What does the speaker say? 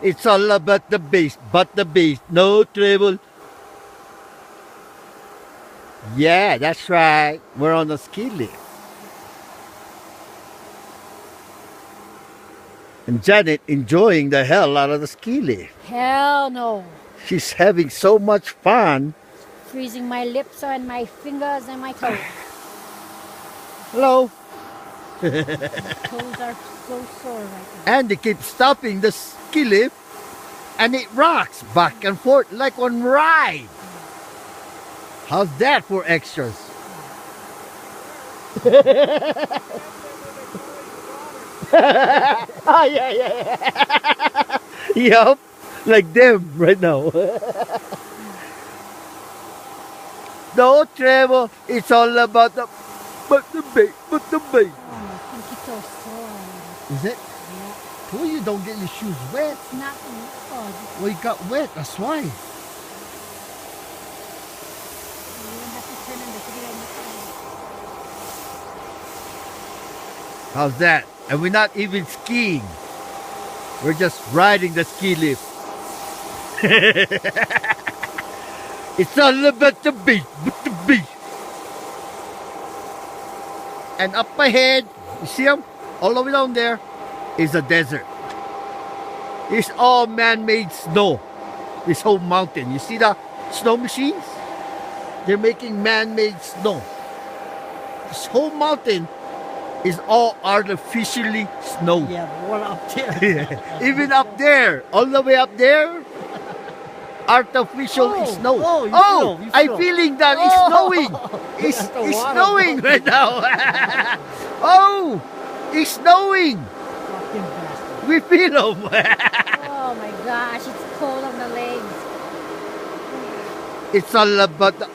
It's all about the bass, but the bass, no treble. Yeah, that's right. We're on a ski lift. And Janet enjoying the hell out of the ski lift. Hell no. She's having so much fun. Freezing my lips and my fingers and my toes. Hello. My toes are so sore right now. And they keep stopping the ski lift and it rocks back and forth like on ride. How's that for extras? Ah, yeah. Yup, like them right now. No treble, it's all about the bass, Oh, my pinky toe sore. Is it? Yeah. Well, you don't get your shoes wet. It's not good. Well, you got wet, that's why. You don't have to turn on the video on the side. How's that? And we're not even skiing. We're just riding the ski lift. It's all about the beat, the beat. And up ahead, you see them? All the way down there is a desert. It's all man-made snow. This whole mountain. You see the snow machines? They're making man-made snow. This whole mountain is all artificially snowed. Yeah, but what up there? Even up there, all the way up there, artificial is snow. Oh, you feel. I'm feeling that it's snowing. It's the water. snowing right now. Oh, it's snowing. Fucking bastard. We feel them. Oh my gosh, it's cold on the legs. It's all about the